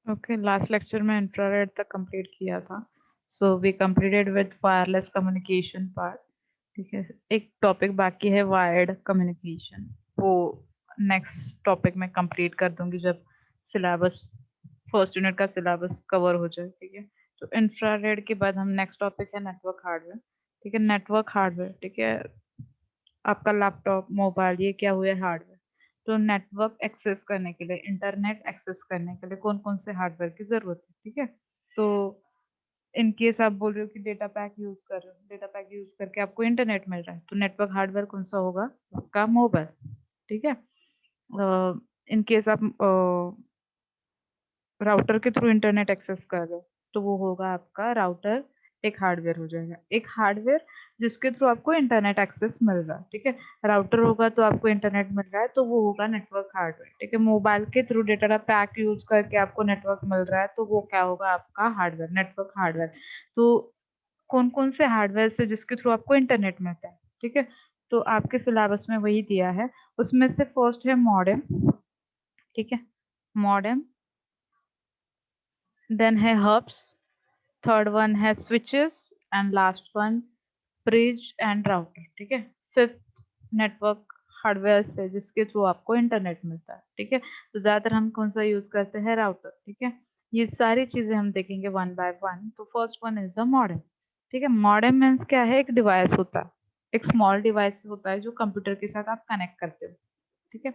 Okay, last lecture में infrared तक complete किया था। So we completed with wireless communication part. ठीक है, एक टॉपिक बाकी है वायर्ड कम्युनिकेशन। वो नेक्स्ट टॉपिक में कंप्लीट कर दूंगी जब सिलेबस फर्स्ट यूनिट का सिलेबस कवर हो जाए। ठीक है, तो इंफ्रारेड के बाद हम नेक्स्ट टॉपिक है नेटवर्क हार्डवेयर। ठीक है, नेटवर्क हार्डवेयर। ठीक है, आपका लैपटॉप मोबाइल ये क्या हुआ हार्डवेयर। तो नेटवर्क एक्सेस करने के लिए, इंटरनेट एक्सेस करने के लिए कौन कौन से हार्डवेयर की जरूरत है। ठीक है, तो इन केस आप बोल रहे हो कि डेटा पैक यूज कर रहे हो, डेटा पैक यूज करके आपको इंटरनेट मिल रहा है, तो नेटवर्क हार्डवेयर कौन सा होगा, आपका मोबाइल। ठीक है, इन केस आप राउटर के थ्रू इंटरनेट एक्सेस कर रहे हो, तो वो होगा आपका राउटर। एक हार्डवेयर हो जाएगा, एक हार्डवेयर जिसके थ्रू आपको इंटरनेट एक्सेस मिल रहा है। ठीक है, राउटर होगा तो आपको इंटरनेट मिल रहा है, तो वो होगा नेटवर्क हार्डवेयर। ठीक है, मोबाइल के थ्रू डेटा पैक यूज करके आपको नेटवर्क मिल रहा है, तो वो क्या होगा, आपका हार्डवेयर, नेटवर्क हार्डवेयर। तो कौन कौन से हार्डवेयर से जिसके थ्रू आपको इंटरनेट मिलता है। ठीक है, तो आपके सिलेबस में वही दिया है। उसमें से फर्स्ट है मॉडेम। ठीक है, मॉडेम, देन है हब्स, थर्ड वन है switches, and last one bridge and router. ठीक है, फिफ्थ नेटवर्क हार्डवेयर से जिसके थ्रू आपको इंटरनेट मिलता है। ठीक है, तो ज्यादातर हम कौन सा यूज करते हैं, राउटर। ठीक है, ये सारी चीजें हम देखेंगे वन बाय वन। तो first one is the modem. ठीक है, मॉडेम मीन्स क्या है, एक डिवाइस होता है, एक स्मॉल डिवाइस होता है जो कंप्यूटर के साथ आप कनेक्ट करते हो। ठीक है,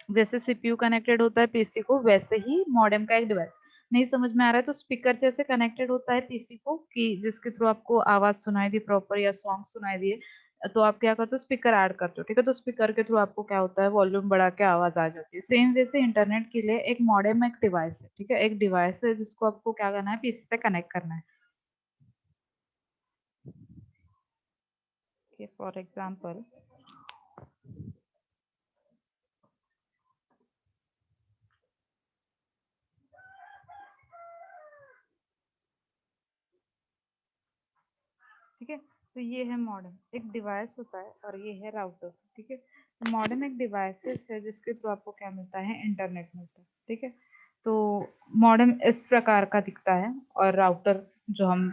जैसे सीपीयू कनेक्टेड होता है पीसी को, वैसे ही मॉडेम का एक डिवाइस। नहीं समझ में आ रहा है तो स्पीकर जैसे कनेक्टेड होता है पीसी को, कि जिसके थ्रू आपको आवाज सुनाई दी प्रॉपर या सॉन्ग सुनाई दिए, तो आप क्या करते हो, स्पीकर ऐड करते हो। ठीक है, तो स्पीकर के थ्रू आपको क्या होता है, वॉल्यूम बढ़ा के आवाज आ जाती है। सेम वे से इंटरनेट के लिए एक मॉडेम एक डिवाइस है। ठीक है, एक डिवाइस है जिसको आपको क्या करना है, पीसी से कनेक्ट करना है। फॉर एग्जाम्पल, ठीक है, तो ये है मॉडेम, एक डिवाइस होता है, और ये है राउटर। ठीक है, तो मॉडेम एक डिवाइसेस है जिसके थ्रू आपको क्या मिलता है, इंटरनेट मिलता है। ठीक है, तो मॉडेम इस प्रकार का दिखता है, और राउटर जो हम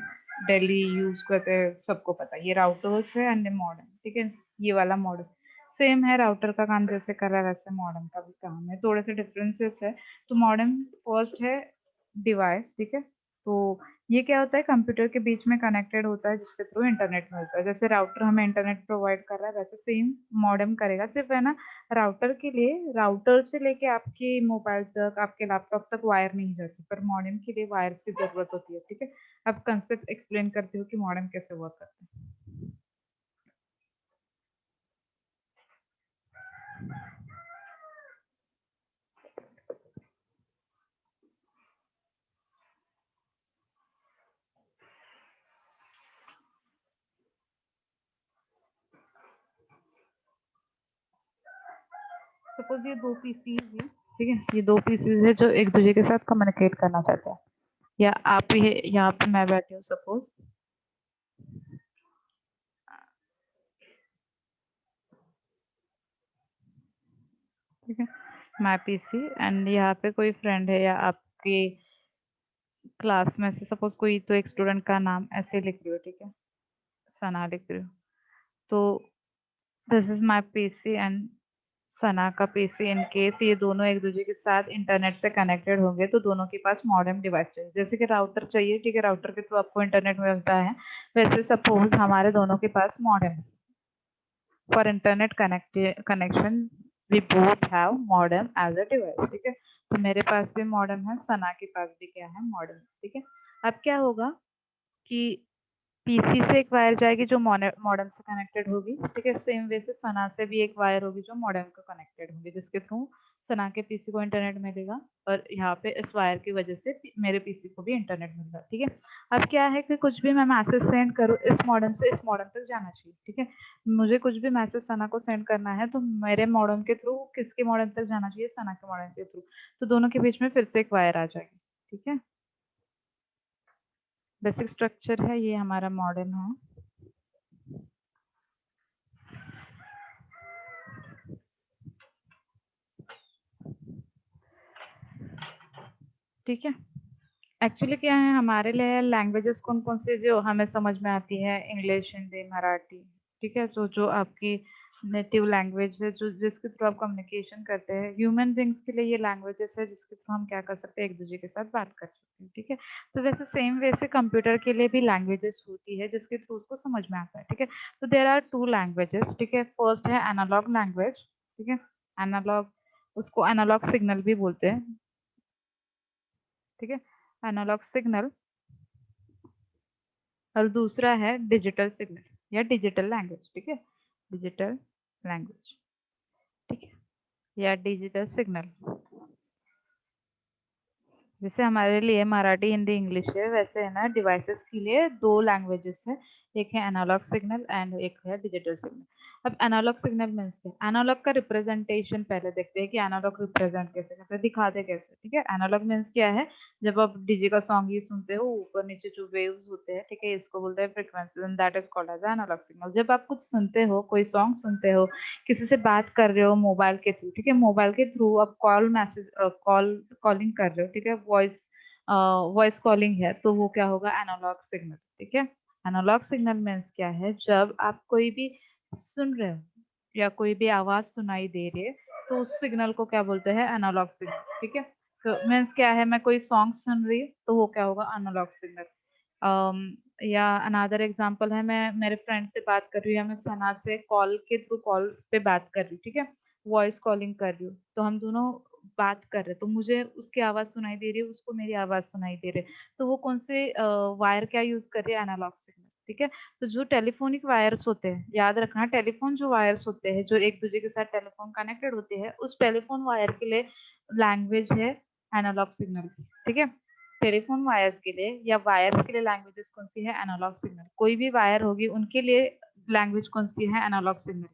डेली यूज करते हैं सबको पता है, ये राउटर्स है एंड मॉडेम। ठीक है, ये वाला मॉडेम सेम है, राउटर का काम जैसे कर रहा है वैसे मॉडेम का भी काम है, थोड़े से डिफरेंसेस है। तो मॉडेम फर्स्ट है डिवाइस। ठीक है, तो ये क्या होता है, कंप्यूटर के बीच में कनेक्टेड होता है जिसके थ्रू इंटरनेट मिलता है। जैसे राउटर हमें इंटरनेट प्रोवाइड कर रहा है, वैसे सेम मॉडेम करेगा। सिर्फ है ना, राउटर के लिए, राउटर से लेके आपके मोबाइल तक, आपके लैपटॉप तक वायर नहीं जाती, पर मॉडेम के लिए वायर्स की जरूरत होती है। ठीक है, अब कंसेप्ट एक्सप्लेन करती हूँ कि मॉडेम कैसे वर्क करता है। सपोज ये दो पीसीज है। ठीक है, ये दो पीसीज है जो एक दूसरे के साथ कम्युनिकेट करना चाहते हैं, या आप ही यहाँ पे मैं बैठी हूँ सपोज। ठीक है, माई पीसी, एंड यहाँ पे कोई फ्रेंड है, या आपके क्लास में से सपोज कोई, तो एक स्टूडेंट का नाम ऐसे लिख रही हो। ठीक है, सना लिख रही हो, तो this is my PC and Sana का पीसी। इन केस ये दोनों एक दूसरे के साथ इंटरनेट से कनेक्टेड होंगे, तो दोनों के पास मॉडेम डिवाइस चाहिए। जैसे कि राउटर चाहिए, ठीक है, राउटर के थ्रू आपको इंटरनेट मिलता है, वैसे सपोज हमारे दोनों के पास modem, for internet connection we both have modem as a device. ठीक है, तो मेरे पास भी मॉडेम है, सना के पास भी क्या है, मॉडेम। ठीक है, अब क्या होगा कि पीसी से एक वायर जाएगी जो मॉडेम से कनेक्टेड होगी। ठीक है, सेम वे से सना से भी एक वायर होगी जो मॉडेम को कनेक्टेड होगी, जिसके थ्रू सना के पीसी को इंटरनेट मिलेगा, और यहाँ पे इस वायर की वजह से मेरे पीसी को भी इंटरनेट मिल रहा है। ठीक है, अब क्या है कि कुछ भी मैं मैसेज सेंड करूँ, इस मॉडेम से इस मॉडेम तक जाना चाहिए। ठीक है, मुझे कुछ भी मैसेज सना को सेंड करना है, तो मेरे मॉडेम के थ्रू किसके मॉडेम तक जाना चाहिए, सना के मॉडेम के थ्रू, तो दोनों के बीच में फिर से एक वायर आ जाएगी। ठीक है, बेसिक स्ट्रक्चर है, ये हमारा मॉडेम है। ठीक है, एक्चुअली क्या है हमारे लिए लैंग्वेजेस कौन-कौन सी जो हमें समझ में आती है इंग्लिश, हिंदी, मराठी, ठीक है? तो जो आपकी नेटिव लैंग्वेज है जो जिसके थ्रू आप कम्युनिकेशन करते हैं, ह्यूमन बीइंग्स के लिए ये लैंग्वेजेस है जिसके थ्रू हम क्या कर सकते हैं एक-दूसरे के साथ बात कर सकते हैं, ठीक है? तो वैसे सेम वे से कंप्यूटर के लिए भी लैंग्वेजेस होती है जिसके थ्रू उसको समझ में आता है, ठीक है? तो देयर आर 2 लैंग्वेजेस, ठीक है? फर्स्ट है एनालॉग लैंग्वेज, ठीक है? एनालॉग उसको एनालॉग सिग्नल भी बोलते हैं, ठीक है? एनालॉग सिग्नल और दूसरा है डिजिटल सिग्नल या डिजिटल लैंग्वेज, ठीक है? डिजिटल लैंग्वेज, ठीक है? या डिजिटल सिग्नल। जैसे हमारे लिए मराठी, हिंदी, इंग्लिश है, वैसे है ना डिवाइसेस के लिए 2 लैंग्वेजेस हैं, एक है एनालॉग सिग्नल एंड एक है डिजिटल सिग्नल। अब एनालॉग सिग्नल मीन्स क्या? एनालॉग का रिप्रेजेंटेशन पहले देखते हैं कि एनालॉग रिप्रेजेंट कैसे करते हैं, दिखाते कैसे, ठीक है? एनालॉग मीन्स क्या है? जब आप डीजे का सॉन्ग ही सुनते हो, ऊपर-नीचे जो वेव्स होते हैं, ठीक है? इसको बोलते हैं frequency and that is called as analogue signal. जब आप कुछ सुनते हो, कोई सॉन्ग सुनते हो, किसी से बात कर रहे हो मोबाइल के थ्रू, ठीक है? मोबाइल के थ्रू आप कॉलिंग कर रहे हो, ठीक है? वॉइस कॉलिंग है, तो वो क्या होगा एनालॉग सिग्नल, ठीक है? एनालॉग सिग्नल मीन्स क्या है? जब आप कोई भी सुन रहे हो या कोई भी आवाज़ सुनाई दे रही है, तो उस सिग्नल को क्या बोलते हैं? एनालॉग सिग्नल, ठीक है? तो मीन्स क्या है? मैं कोई सॉन्ग सुन रही हूँ, तो वो क्या होगा? Analogue signal. अम, या अनदर एग्ज़ाम्पल है मैं मेरे फ्रेंड से बात कर रही हूँ या मैं सना से कॉल के थ्रू कॉल पे बात कर रही हूँ, ठीक है? वॉइस कॉलिंग कर रही हूँ, तो हम दोनों बात कर रहे हैं, तो मुझे उसकी आवाज़ सुनाई दे रही है, उसको मेरी आवाज़ सुनाई दे रही है। तो वो कौन से वायर क्या यूज़ कर रही है? एनालॉग सिग्नल, ठीक है? तो जो टेलीफ़ोनिक वायर्स होते हैं, याद रखना टेलीफ़ोन जो वायर्स होते हैं, जो एक-दूसरे के साथ टेलीफ़ोन कनेक्टेड होते हैं, उस टेलीफ़ोन वायर के लिए लैंग्वेज है एनालॉग सिग्नल की, ठीक है? टेलीफ़ोन वायर्स के लिए या वायर्स के लिए लैंग्वेजेज़ कौन-सी है? Analogue signal. कोई भी वायर होगी उनके लिए लैंग्वेज कौन-सी है? Analogue signal.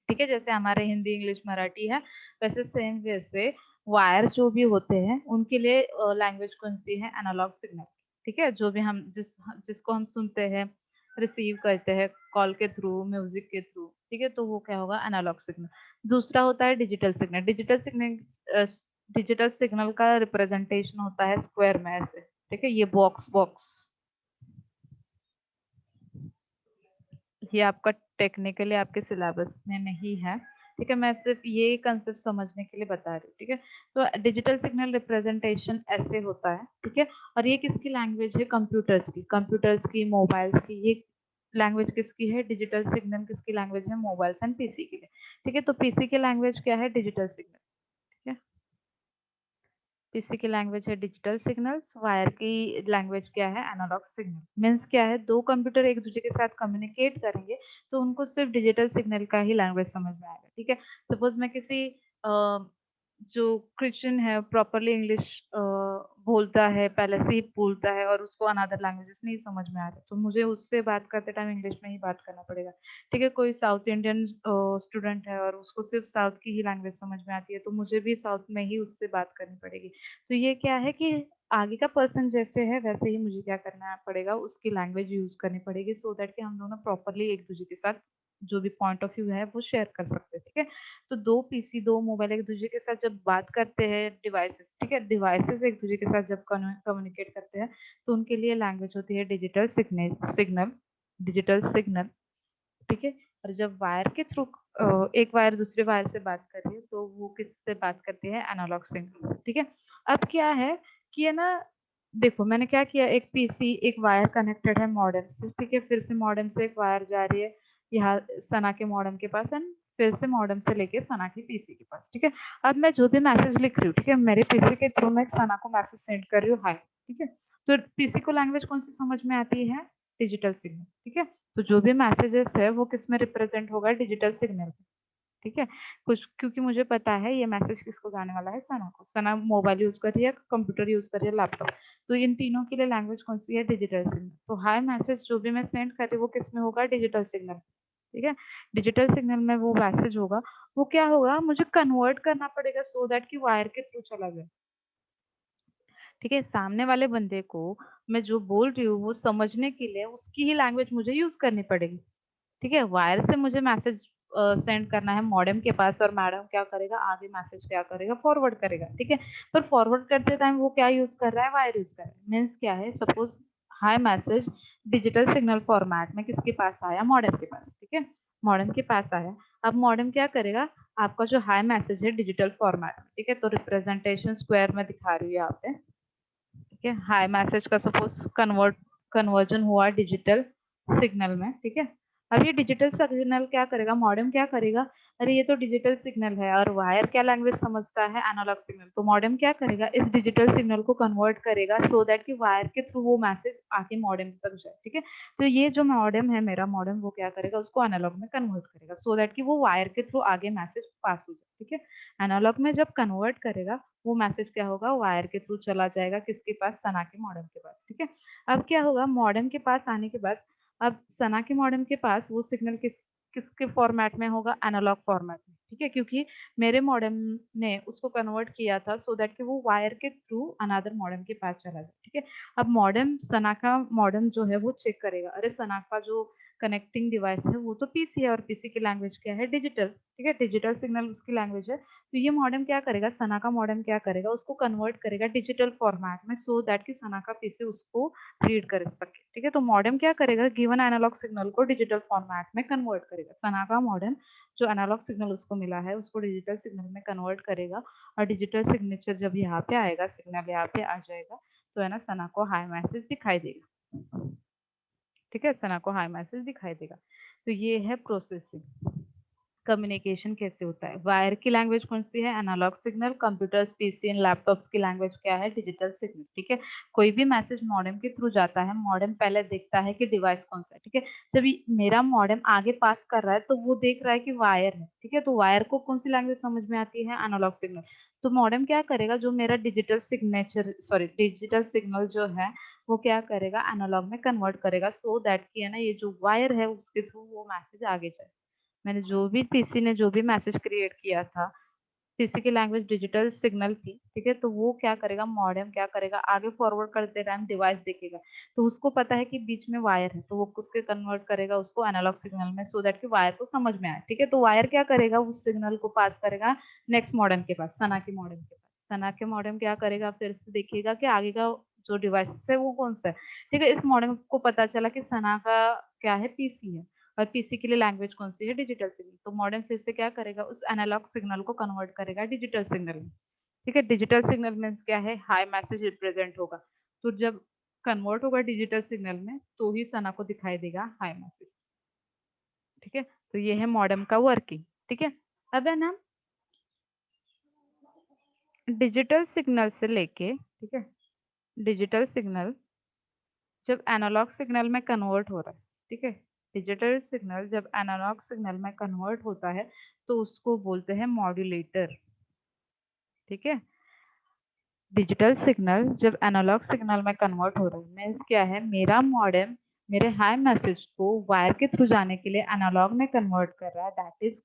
ठीक है? जैसे हमारे हिंदी, इंग्लिश, मराठी है, वैसे सेम वे से वायर जो भी होते हैं, उनके लिए लैंग्वेज कौन-सी है? एनालॉग सिग्नल, ठीक है? जो भी हम जिसको हम सुनते हैं, रिसीव करते हैं कॉल के थ्रू, म्यूज़िक के थ्रू, ठीक है? तो वो क्या होगा? Analogue signal. दूसरा होता है डिजिटल सिग्नल। डिजिटल सिग्नल का रिप्रेजेंटेशन होता है स्क्वायर में ऐसे, ठीक है? ये बॉक्स बॉक्स। ये आपका टेक्निकली आपके सिलेबस में नहीं है, ठीक है? मैं सिर्फ़ ये कंसेप्ट समझने के लिए बता रही हूँ, ठीक है? तो डिजिटल सिग्नल रिप्रेजेंटेशन ऐसे होता है, ठीक है? और ये किसकी लैंग्वेज है? कंप्यूटर्स की, मोबाइल्स की, ये लैंग्वेज किसकी है? डिजिटल सिग्नल किसकी लैंग्वेज है? मोबाइल्स एंड पीसी की है, ठीक है? तो पीसी की लैंग्वेज क्या है? डिजिटल सिग्नल, ठीक है? पीसी की लैंग्वेज है डिजिटल सिग्नल्स, वायर की लैंग्वेज क्या है? Analogue signal. मीन्स क्या है? 2 कंप्यूटर एक-दूसरे के साथ कम्युनिकेट करेंगे, तो उनको सिर्फ़ डिजिटल सिग्नल का ही लैंग्वेज समझ में आएगा, ठीक है? सपोज़ मैं किसी अ, जो क्रिश्चियन है प्रॉपरली इंग्लिश बोलता है, पहले से ही बोलता है और उसको अनदर लैंग्वेजेज़ नहीं समझ में आ रहा, तो मुझे उससे बात करते टाइम इंग्लिश में ही बात करना पड़ेगा, ठीक है? कोई साउथ इंडियन स्टूडेंट है और उसको सिर्फ़ साउथ की ही लैंग्वेज समझ में आती है, तो मुझे भी साउथ में ही उससे बात करनी पड़ेगी। तो ये क्या है कि आगे का पर्सन जैसे है वैसे ही मुझे क्या करना पड़ेगा, उसकी लैंग्वेज यूज़ करनी पड़ेगी सो दैट कि हम दोनों प्रॉपरली एक-दूसरे के साथ जो भी पॉइंट ऑफ व्यू है वो शेयर कर सकते हैं, ठीक है? तो 2 पीसी, 2 मोबाइल एक-दूसरे के साथ जब बात करते हैं डिवाइसेज़, ठीक है? डिवाइसेज़ एक-दूसरे के साथ जब कम्युनिकेट करते हैं, तो उनके लिए लैंग्वेज होती है डिजिटल सिग्नल, ठीक है? और जब वायर के थ्रू एक वायर दूसरे वायर से बात कर रही है, तो वो किससे बात करती है? एनालॉग सिग्नल से, ठीक है? अब क्या है कि है ना देखो मैंने क्या किया एक पीसी एक वायर कनेक्टेड है मॉडेम से, ठीक है? फिर से मॉडेम से एक वायर जा रही है यहाँ सना के मॉडेम के पास एंड फिर से मॉडेम से लेके सना के पीसी के पास, ठीक है? अब मैं जो भी मैसेज लिख रही हूँ, ठीक है? मेरे पीसी के थ्रू मैं सना को मैसेज सेंड कर रही हूँ हाय, ठीक है? तो पीसी को लैंग्वेज कौन-सी समझ में आती है? डिजिटल सिग्नल, ठीक है? तो जो भी मैसेजेस है वो किसमें रिप्रेजेंट होगा डिजिटल सिग्नल में, ठीक है? कुछ क्योंकि मुझे पता है ये मैसेज किसको जाने वाला है सना को। सना मोबाइल यूज़ कर रही है, कंप्यूटर यूज़ कर रही है, लैपटॉप। तो इन तीनों के लिए लैंग्वेज कौन-सी है डिजिटल सिग्नल। तो हाय मैसेज जो भी मैं सेंड कर रही हूँ वो किसमें होगा डिजिटल सिग्नल, ठीक है? डिजिटल सिग्नल में वो मैसेज होगा, वो क्या होगा मुझे कन्वर्ट करना पड़ेगा सो दैट कि वायर के थ्रू चला जाए। ठीक है? सामने वाले बंदे को मैं जो बोल रही हूँ वो समझने के लिए उसकी ही लैंग्वेज मुझे यूज़ करनी पड़ेगी। ठीक है? वायर से मुझे मैसेज सेंड करना है मॉडेम के पास और मैडम क्या करेगा, आगे मैसेज क्या करेगा, फॉरवर्ड करेगा, ठीक है। पर फॉरवर्ड करते टाइम वो क्या यूज कर रहा है, वायर यूज कर रहा है। मीन्स क्या है, suppose hi message digital signal format में किसके पास आया, मॉडेम के पास, ठीक है, मॉडेम के पास आया। अब मॉडेम क्या करेगा, आपका जो हाई मैसेज है डिजिटल फॉर्मेट में, ठीक है, तो रिप्रेजेंटेशन स्क्वायर में दिखा रही हूँ यहाँ पे, ठीक है। हाई मैसेज का सपोज कन्वर्जन हुआ डिजिटल सिग्नल में, ठीक है। अब ये डिजिटल सिग्नल क्या करेगा, मॉडेम क्या करेगा, अरे ये तो डिजिटल सिग्नल है और वायर क्या लैंग्वेज समझता है, एनालॉग सिग्नल। तो मॉडेम क्या करेगा, इस डिजिटल सिग्नल को कन्वर्ट करेगा सो दैट कि वायर के थ्रू वो मैसेज आके मॉडेम तक जाए, ठीक है। तो ये जो मॉडेम है मेरा मॉडेम, वो क्या करेगा, उसको एनालॉग में कन्वर्ट करेगा सो दैट कि वो वायर के थ्रू आगे मैसेज पास हो जाए, ठीक है। एनालॉग में जब कन्वर्ट करेगा वो मैसेज क्या होगा, वायर के थ्रू चला जाएगा किसके पास, सना के मॉडेम के पास, ठीक है। अब क्या होगा, मॉडेम के पास आने के बाद अब सना के मॉडेम के पास वो सिग्नल किसके फॉर्मेट में होगा, एनालॉग फॉर्मेट में, ठीक है, क्योंकि मेरे मॉडेम ने उसको कन्वर्ट किया था सो दैट कि वो वायर के थ्रू अनदर मॉडेम के पास चला जाए, ठीक है। अब मॉडेम सना का मॉडेम जो है वो चेक करेगा, अरे सना का जो कनेक्टिंग डिवाइस है वो तो पीसी है और पीसी की लैंग्वेज क्या है, डिजिटल, ठीक है, डिजिटल सिग्नल उसकी लैंग्वेज है। तो ये मॉडेम क्या करेगा, सना का मॉडेम क्या करेगा, उसको कन्वर्ट करेगा डिजिटल फॉर्मेट में सो दैट कि सना का पीसी उसको रीड कर सके, ठीक है। तो मॉडेम क्या करेगा, गिवन एनालॉग सिग्नल को डिजिटल फॉर्मेट में कन्वर्ट करेगा। सना का मॉडेम जो एनालॉग सिग्नल उसको मिला है उसको डिजिटल सिग्नल में कन्वर्ट करेगा और डिजिटल सिग्नेचर जब यहाँ पे आएगा, सिग्नल यहाँ पे आ जाएगा, तो है ना सना को हाई मैसेज दिखाई देगा, ठीक है, सना को हाई मैसेज दिखाई देगा। तो ये है प्रोसेसिंग। कम्युनिकेशन कैसे होता है, वायर की लैंग्वेज कौन सी है, analogue signal, computers PC and laptops की लैंग्वेज क्या है, डिजिटल सिग्नल, ठीक है। कोई भी मैसेज मॉडेम के थ्रू जाता है, मॉडेम पहले देखता है कि डिवाइस कौन सा है, ठीक है। जब मेरा मॉडेम आगे पास कर रहा है तो वो देख रहा है कि वायर है, ठीक है, तो वायर को कौन सी लैंग्वेज समझ में आती है, एनालॉग सिग्नल। तो मॉडेम क्या करेगा, जो मेरा डिजिटल सिग्नल जो है वो क्या करेगा, एनालॉग में कन्वर्ट करेगा सो दैट कि है ना ये जो वायर है उसके थ्रू वो मैसेज आगे जाए। मैंने जो भी पीसी ने जो भी मैसेज क्रिएट किया था, पीसी की लैंग्वेज डिजिटल सिग्नल थी, ठीक है, तो वो क्या करेगा, मॉडेम क्या करेगा, आगे फॉरवर्ड करते टाइम डिवाइस देखेगा, तो उसको पता है कि बीच में वायर है, तो वो उसके कन्वर्ट करेगा उसको एनालॉग सिग्नल में सो दैट कि वायर को समझ में आए, ठीक है। तो वायर क्या करेगा, उस सिग्नल को पास करेगा नेक्स्ट मॉडेम के पास, सना के मॉडेम के पास। सना के मॉडेम क्या करेगा, फिर से देखेगा कि आगे का जो डिवाइस है वो कौन सा है, ठीक है। इस मॉडेम को पता चला कि सना का क्या है, पीसी है और पीसी के लिए लैंग्वेज कौन सी है, डिजिटल सिग्नल। तो मॉडेम फिर से क्या करेगा, उस एनालॉग सिग्नल को कन्वर्ट करेगा डिजिटल सिग्नल में, ठीक है। डिजिटल सिग्नल मीन्स क्या है, हाई मैसेज रिप्रेजेंट होगा, तो जब कन्वर्ट होगा डिजिटल सिग्नल में तो ही सना को दिखाई देगा हाई मैसेज, ठीक है। तो ये है मॉडेम का वर्किंग, ठीक है। अब है ना डिजिटल सिग्नल से लेके, ठीक है, डिजिटल सिग्नल जब एनालॉग सिग्नल में कन्वर्ट हो रहा है, ठीक है, डिजिटल सिग्नल जब एनालॉग सिग्नल में कन्वर्ट होता है तो उसको बोलते हैं मॉड्यूलेटर, ठीक है। डिजिटल सिग्नल जब एनालॉग सिग्नल में कन्वर्ट हो रहा है मीन्स क्या है, मेरा मॉडेम मेरे हाई मैसेज को वायर के थ्रू जाने के लिए एनालॉग में कन्वर्ट कर रहा है, that is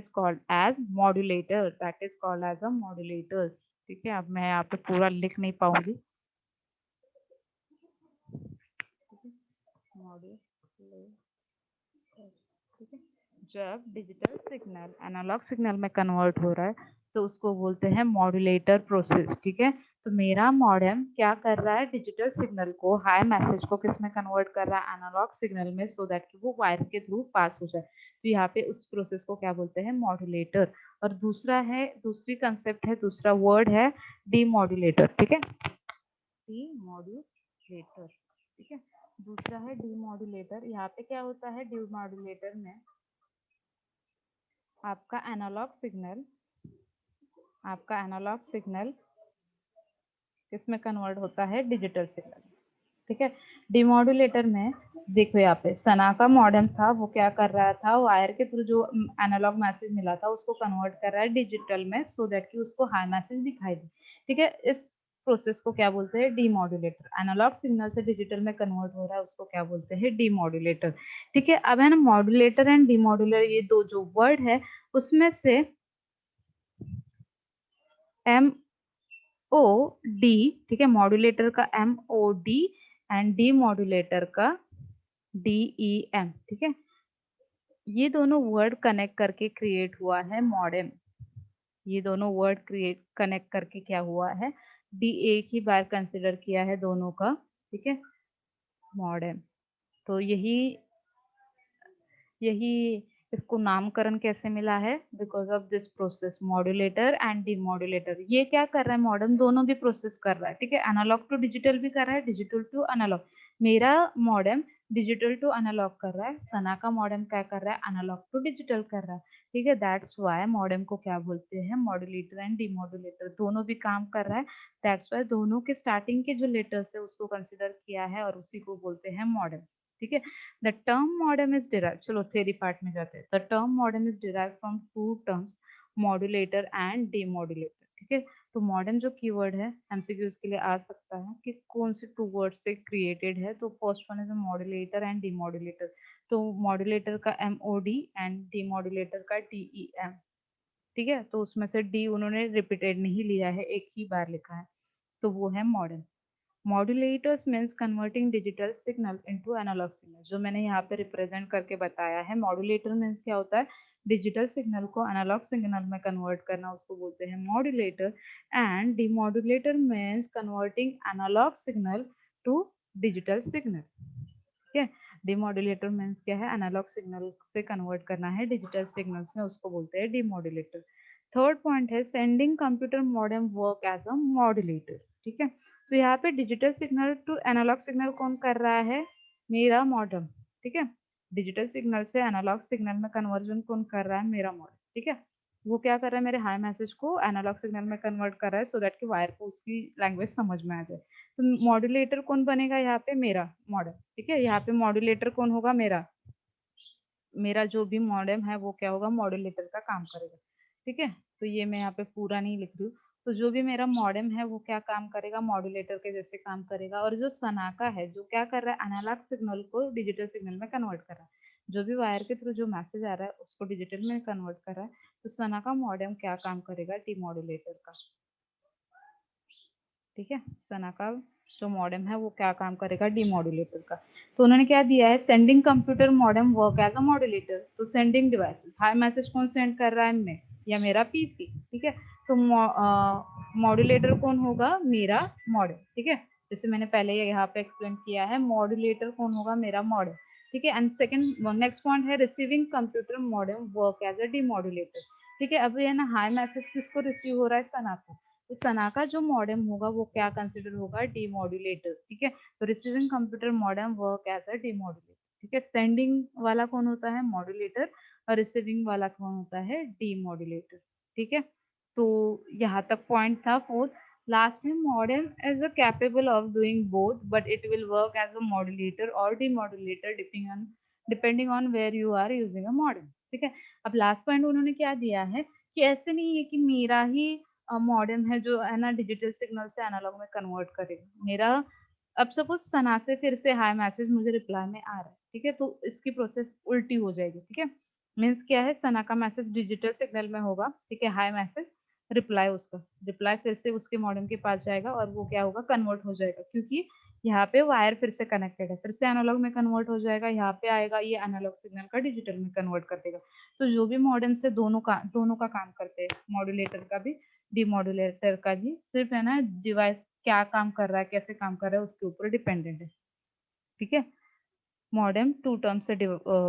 called as modulator, that is called as a modulators, ठीक है। अब मैं यहाँ पे पूरा लिख नहीं पाऊंगी, मॉड्यूलेटर, ठीक है। जब डिजिटल सिग्नल एनालॉग सिग्नल में कन्वर्ट हो रहा है तो उसको बोलते हैं मॉड्यूलेटर प्रोसेस, ठीक है। तो मेरा मॉडेम क्या कर रहा है, डिजिटल सिग्नल को हाई मैसेज को किस में कन्वर्ट कर रहा है, एनालॉग सिग्नल में, सो दैट कि वो वायर के थ्रू पास हो जाए। तो यहाँ पे उस प्रोसेस को क्या बोलते हैं, मॉड्यूलेटर। और दूसरी कंसेप्ट है, दूसरा वर्ड है डीमॉड्यूलेटर, ठीक है, डीमॉड्यूलेटर, ठीक है। दूसरा है डीमॉड्यूलेटर। यहाँ पे क्या होता है, डीमॉड्यूलेटर में आपका एनालॉग सिग्नल किसमें कन्वर्ट होता है, डिजिटल सिग्नल, ठीक है। डिमॉड्यूलेटर में देखो यहाँ पे सना का मॉडेम था, वो क्या कर रहा था, वायर के थ्रू जो एनालॉग मैसेज मिला था उसको कन्वर्ट कर रहा है डिजिटल में सो दैट कि उसको हाई मैसेज दिखाई दे, ठीक है। इस प्रोसेस को क्या बोलते हैं, डीमॉड्यूलेटर। एनालॉग सिग्नल से डिजिटल में कन्वर्ट हो रहा है उसको क्या बोलते हैं, डीमॉड्यूलेटर, ठीक है। अब है ना मॉड्यूलेटर एंड डीमॉड्यूलर ये दो जो वर्ड है उसमें से एम ओ डी, ठीक है, मॉड्यूलेटर का M O D and demodulator का डी ई एम, ठीक है। ये दोनों वर्ड कनेक्ट करके क्रिएट हुआ है मॉडेम। ये दोनों वर्ड क्रिएट कनेक्ट करके क्या हुआ है, डी एक ही बार कंसिडर किया है दोनों का, ठीक है, मॉडेम। तो यही यही इसको नामकरण कैसे मिला है, because of this process modulator and demodulator. ये क्या कर रहा है, मॉडेम दोनों भी प्रोसेस कर रहा है, ठीक है, एनालॉग टू डिजिटल भी कर रहा है, डिजिटल टू एनालॉग। मेरा मॉडेम डिजिटल टू एनालॉग कर रहा है, सना का मॉडेम क्या कर रहा है, एनालॉग टू डिजिटल कर रहा है, ठीक है। दैट्स वाई मॉडेम को क्या बोलते हैं, मॉड्यूलेटर एंड डीमॉड्यूलेटर, दोनों भी काम कर रहा है। दैट्स वाई दोनों के स्टार्टिंग के जो लेटर्स है उसको कंसिडर किया है और उसी को बोलते हैं मॉडेम, ठीक है। The term modem is derived, चलो theory part में जाते हैं। The term modem is derived from two terms, modulator and demodulator, ठीक है। तो मॉडेम जो कीवर्ड है एमसीक्यूज के लिए आ सकता है कि कौन से टू वर्ड से क्रिएटेड है, तो first one is modulator and demodulator. तो मॉड्यूलेटर का MOD एंड डीमॉड्यूलेटर का DEM, ठीक है। तो उसमें से डी उन्होंने रिपीटेड नहीं लिया है, एक ही बार लिखा है, तो वो है modem. Modulators means converting digital signal into analogue signal, जो मैंने यहाँ पे रिप्रेजेंट करके बताया है। मॉड्यूलेटर मीन्स क्या होता है, डिजिटल सिग्नल को एनालॉग सिग्नल में कन्वर्ट करना, उसको बोलते हैं modulator. And demodulator means converting analogue signal to digital signal, ठीक है। डीमॉड्यूलेटर मीन्स क्या है, एनालॉग सिग्नल से कन्वर्ट करना है डिजिटल सिग्नल्स में, उसको बोलते हैं डीमॉड्यूलेटर। थर्ड पॉइंट है sending computer modem work as a modulator, ठीक है। तो यहाँ पे digital signal to analogue signal कौन कर रहा है, मेरा मॉडेम, ठीक है। डिजिटल सिग्नल से एनालॉग सिग्नल में कन्वर्जन कौन कर रहा है, मेरा मॉडेम, ठीक है। वो क्या कर रहा है, मेरे हाई मैसेज को एनालॉग सिग्नल में कन्वर्ट कर रहा है, सो दैट कि वायर को उसकी लैंग्वेज समझ में आ जाए। तो मॉड्यूलेटर कौन बनेगा यहाँ पे, मेरा मॉडेम, ठीक है। यहाँ पे मॉड्यूलेटर कौन होगा, मेरा मेरा जो भी मॉडेम है वो क्या होगा, मॉड्यूलेटर का काम करेगा, ठीक है। तो ये मैं यहाँ पे पूरा नहीं लिख रही हूँ। तो जो भी मेरा मॉडेम है वो क्या काम करेगा, मॉड्यूलेटर के जैसे काम करेगा। और जो सनाका है जो क्या कर रहा है, एनालॉग सिग्नल को डिजिटल सिग्नल में कन्वर्ट कर रहा है, जो भी वायर के थ्रू जो मैसेज आ रहा है उसको डिजिटल में कन्वर्ट कर रहा है। तो सनाका मॉडेम क्या काम करेगा, डीमॉड्यूलेटर का, ठीक है। सना का जो मॉडेम है वो क्या काम करेगा, डीमॉड्यूलेटर का। तो उन्होंने क्या दिया है, sending computer modem work as a modulator. तो सेंडिंग डिवाइसेस, हाई मैसेज कौन सेंड कर रहा है, मैं या मेरा पीसी, ठीक है। तो मॉड्यूलेटर कौन होगा, मेरा मॉडेम, ठीक है। जैसे मैंने पहले यहाँ पे एक्सप्लेन किया है, मॉड्यूलेटर कौन होगा, मेरा मॉडेम, ठीक है। एंड सेकंड नेक्स्ट पॉइंट है receiving computer modem work as a demodulator, ठीक है। अब ये ना हाई मैसेज किसको रिसीव हो रहा है, सना को। तो सना का जो मॉडेम होगा वो क्या कंसिडर होगा, डीमॉड्यूलेटर, ठीक है। तो receiving computer modem work as a demodulator, ठीक है। सेंडिंग वाला कौन होता है, मॉड्यूलेटर, और रिसीविंग वाला कौन होता है, डीमॉड्यूलेटर, ठीक है। तो यहाँ तक पॉइंट था फोर्थ। लास्ट में modem is a capable of doing both but it will work as a modulator और demodulator depending on where you are using a modem, ठीक है। अब लास्ट पॉइंट उन्होंने क्या दिया है कि ऐसे नहीं है कि मेरा ही मॉडेम है जो है ना डिजिटल सिग्नल से एनालॉग में कन्वर्ट करेगा। मेरा अब सपोज सना से फिर से हाई मैसेज मुझे रिप्लाई में आ रहा है, ठीक है। तो इसकी प्रोसेस उल्टी हो जाएगी, ठीक है। मीन्स क्या है, सना का मैसेज डिजिटल सिग्नल में होगा, ठीक है, हाई मैसेज, रिप्लाई उसका, रिप्लाई फिर से उसके मॉडेम के पास जाएगा और वो क्या होगा, कन्वर्ट हो जाएगा, क्योंकि यहाँ पे वायर फिर से कनेक्टेड है, फिर से एनालॉग में कन्वर्ट हो जाएगा, यहाँ पे आएगा, ये एनालॉग सिग्नल का डिजिटल में कन्वर्ट कर देगा। तो जो भी मॉडेम से दोनों का काम करते हैं, मॉड्यूलेटर का भी डीमॉड्यूलेटर का भी, सिर्फ है ना डिवाइस क्या काम कर रहा है, कैसे काम कर रहा है उसके ऊपर डिपेंडेंट है, ठीक है। मॉडेम टू टर्म से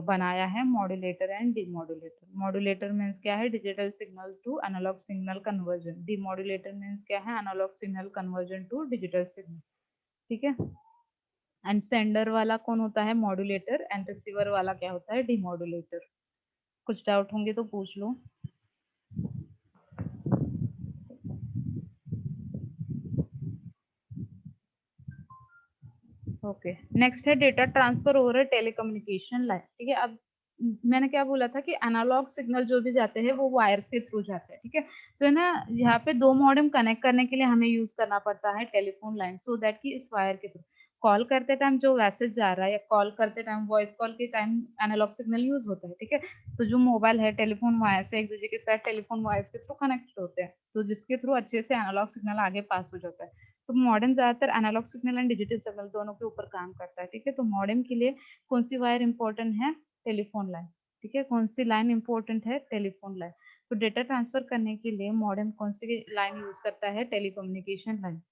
बनाया है, modulator and demodulator. Modulator means क्या है, digital signal to analogue signal conversion. Demodulator means क्या है, analogue signal conversion to digital signal, ठीक है। एंड सेंडर वाला कौन होता है, मॉड्यूलेटर, एंड रिसीवर वाला क्या होता है, डीमॉड्यूलेटर। कुछ डाउट होंगे तो पूछ लो। ओके, नेक्स्ट है data transfer over telecommunication line, ठीक है। अब मैंने क्या बोला था कि एनालॉग सिग्नल जो भी जाते हैं वो वायर्स के थ्रू जाते हैं, ठीक है। तो है ना यहाँ पे दो मॉडेम कनेक्ट करने के लिए हमें यूज करना पड़ता है टेलीफोन लाइन, सो दैट कि इस वायर के थ्रू कॉल करते टाइम जो मैसेज जा रहा है या कॉल करते टाइम वॉइस कॉल के टाइम एनालॉग सिग्नल यूज होता है, ठीक है। तो जो मोबाइल है टेलीफोन वायर से एक दूसरे के साथ टेलीफोन वायर्स के थ्रू कनेक्ट होते हैं, तो जिसके थ्रू अच्छे से एनालॉग सिग्नल आगे पास हो जाता है। तो मॉडेम ज्यादातर analogue signal and digital signal दोनों के ऊपर काम करता है, ठीक है। तो मॉडेम के लिए कौन सी वायर इंपॉर्टेंट है, टेलीफोन लाइन, ठीक है, कौन सी लाइन इंपॉर्टेंट है? Telephone line. तो डेटा ट्रांसफर करने के लिए मॉडेम कौन सी लाइन यूज करता है? Telecommunication line.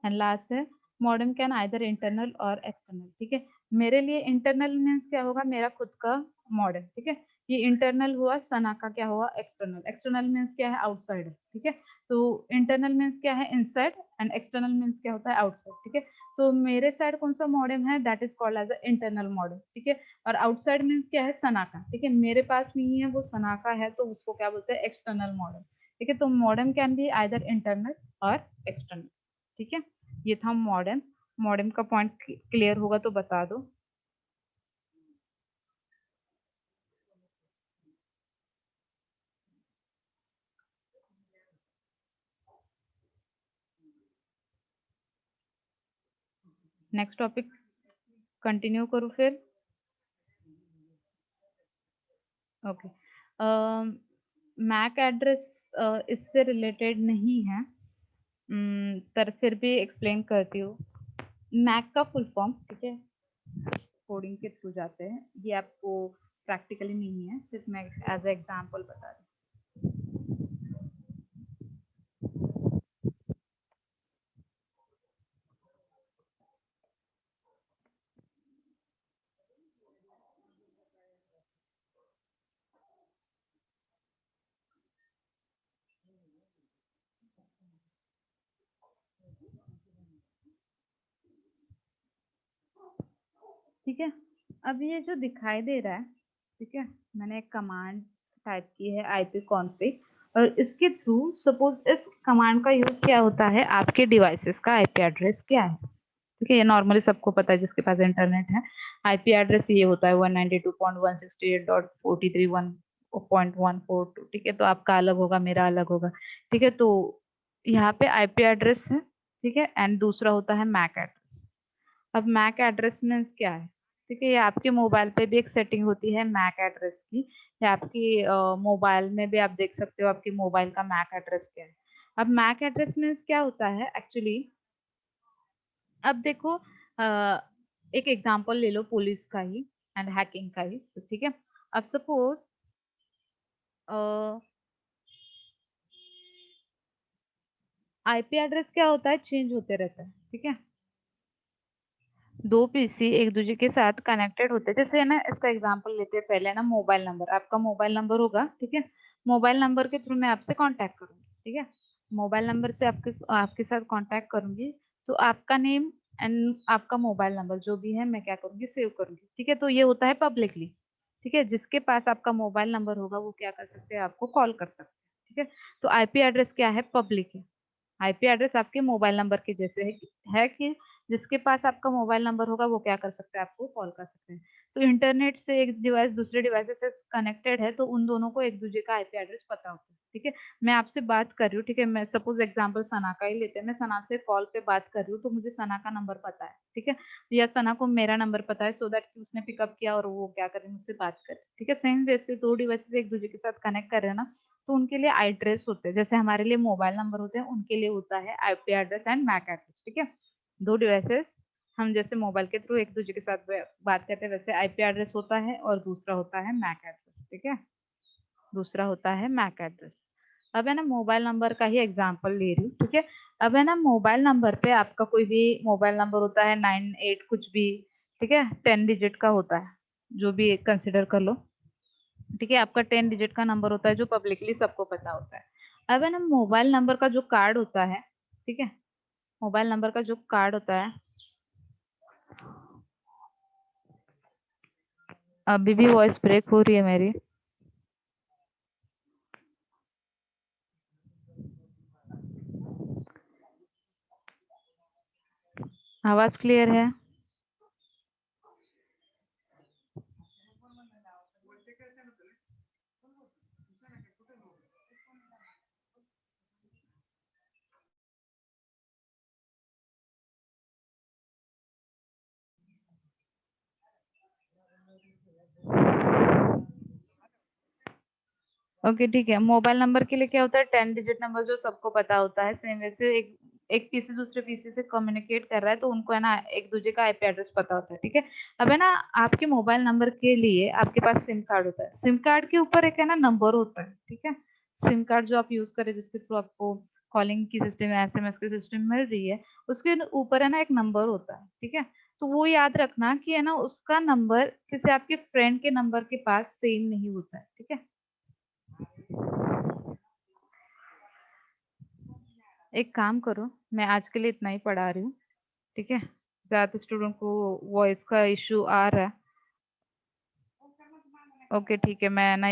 एंड लास्ट है मॉडेम कैन आइदर इंटरनल और एक्सटर्नल। ठीक है, मेरे लिए इंटरनल मीन्स क्या होगा? मेरा खुद का मॉडेम। ठीक है, ये इंटरनल हुआ, सना का क्या हुआ? एक्सटर्नल। एक्सटर्नल मीन्स क्या है? आउटसाइड। ठीक है, तो इंटरनल मीन्स क्या है? इनसाइड। एंड एक्सटर्नल मीन्स क्या होता है? आउटसाइड। ठीक है, तो मेरे साइड कौन सा मॉडेम है? That is called as internal modem. ठीक है, और आउटसाइड मीन्स क्या है? सना का। ठीक है, मेरे पास नहीं है, वो सना का है, तो उसको क्या बोलते हैं? External modem. ठीक है, तो modem can be either internal और एक्सटर्नल। ठीक है, ये था मॉडेम। मॉडेम का पॉइंट क्लियर होगा तो बता दो। नेक्स्ट टॉपिक कंटिन्यू करूँ फिर? ओके, मैक एड्रेस इससे रिलेटेड नहीं है, पर फिर भी एक्सप्लेन करती हूँ। मैक का फुल फॉर्म, ठीक है, कोडिंग के थ्रू जाते हैं, ये आपको प्रैक्टिकली नहीं है, सिर्फ मैं एज ए एग्जाम्पल बता रही हूँ। ठीक है, अब ये जो दिखाई दे रहा है, ठीक है, मैंने एक कमांड टाइप की है आईपी कॉन्फिग, और इसके थ्रू सपोज इस कमांड का यूज क्या होता है? आपके डिवाइसेस का आईपी एड्रेस क्या है? ठीक है, ये नॉर्मली सबको पता है जिसके पास इंटरनेट है। आईपी एड्रेस ये होता है 192.168.43.1.142। ठीक है, तो आपका अलग होगा, मेरा अलग होगा। ठीक है, तो यहाँ पे आईपी एड्रेस है, ठीक है, एंड दूसरा होता है मैक एड्रेस। अब मैक एड्रेस मीन्स क्या है? ठीक है, ये आपके मोबाइल पे भी एक सेटिंग होती है मैक एड्रेस की, या आपकी मोबाइल में भी आप देख सकते हो आपकी मोबाइल का मैक एड्रेस क्या है। अब मैक एड्रेस मीन्स क्या होता है एक्चुअली? अब देखो, एक एग्जांपल ले लो पुलिस का ही एंड हैकिंग का ही, ठीक है। अब सपोज आईपी एड्रेस क्या होता है? चेंज होते रहता है। ठीक है, दो पीसी एक दूसरे के साथ कनेक्टेड होते हैं, जैसे है ना, इसका एग्जांपल लेते हैं पहले ना, मोबाइल नंबर। आपका मोबाइल नंबर होगा, ठीक है, मोबाइल नंबर के थ्रू मैं आपसे कांटेक्ट करूंगी। ठीक है, मोबाइल नंबर से आपके आपके साथ कांटेक्ट करूंगी, तो आपका नेम एंड आपका मोबाइल नंबर जो भी है मैं क्या करूंगी? सेव करूंगी। ठीक है, तो ये होता है पब्लिकली। ठीक है, जिसके पास आपका मोबाइल नंबर होगा वो क्या कर सकते हैं? आपको कॉल कर सकते हैं। ठीक है, तो आईपी एड्रेस क्या है? पब्लिक है। आईपी एड्रेस आपके मोबाइल नंबर के जैसे है कि जिसके पास आपका मोबाइल नंबर होगा वो क्या कर सकते हैं? आपको कॉल कर सकते हैं। तो इंटरनेट से एक डिवाइस दूसरे डिवाइस से कनेक्टेड है, तो उन दोनों को एक दूसरे का आईपी एड्रेस पता होता है। ठीक है, मैं आपसे बात कर रही हूँ, ठीक है, मैं सपोज एग्जांपल सना का ही लेते हैं, मैं सना से कॉल पे बात कर रही हूँ, तो मुझे सना का नंबर पता है। ठीक है, या सना को मेरा नंबर पता है, सो दैट उसने पिकअप किया और वो क्या कर रही है? मुझसे बात कर रही है। ठीक है, सेम वैसे दो डिवाइसेस एक दूसरे के साथ कनेक्ट कर रहे हैं ना, तो उनके लिए एड्रेस होते हैं, जैसे हमारे लिए मोबाइल नंबर होते हैं, उनके लिए होता है IP address and MAC address. ठीक है, दो डिवाइसेस हम जैसे मोबाइल के थ्रू एक दूसरे के साथ बात करते हैं, वैसे आईपी एड्रेस होता है, और दूसरा होता है मैक एड्रेस। ठीक है, दूसरा होता है मैक एड्रेस। अब है ना, मोबाइल नंबर का ही एग्जांपल ले रही हूँ। ठीक है, अब है ना, मोबाइल नंबर पे आपका कोई भी मोबाइल नंबर होता है 98 कुछ भी, ठीक है, 10 डिजिट का होता है, जो भी कंसिडर कर लो। ठीक है, आपका 10 डिजिट का नंबर होता है जो पब्लिकली सबको पता होता है। अब है ना, मोबाइल नंबर का जो कार्ड होता है, ठीक है, मोबाइल नंबर का जो कार्ड होता है, अभी भी वॉइस ब्रेक हो रही है मेरी। आवाज क्लियर है? ओके, ठीक है, मोबाइल नंबर के लिए क्या होता है? 10 डिजिट नंबर जो सबको पता होता है, सेम वैसे एक एक पीसी दूसरे पीसी से कम्युनिकेट कर रहा है, तो उनको है ना एक दूसरे का आईपी एड्रेस पता होता है, ठीक है। अब है ना आपके मोबाइल नंबर के लिए आपके पास सिम कार्ड होता है, सिम कार्ड के ऊपर एक है ना नंबर होता है, ठीक है। सिम कार्ड जो आप यूज करें, जिसके थ्रू आपको कॉलिंग की सिस्टम या एसएमएस की सिस्टम मिल रही है, उसके ऊपर है ना एक नंबर होता है, ठीक है। तो वो याद रखना कि है ना उसका नंबर किसी आपके फ्रेंड के नंबर के पास सेम नहीं होता है, ठीक है। एक काम करो, मैं आज के लिए इतना ही पढ़ा रही हूँ, ठीक है। ज्यादा स्टूडेंट को वॉइस का इशू आ रहा है। ओके ठीक है, मैं ना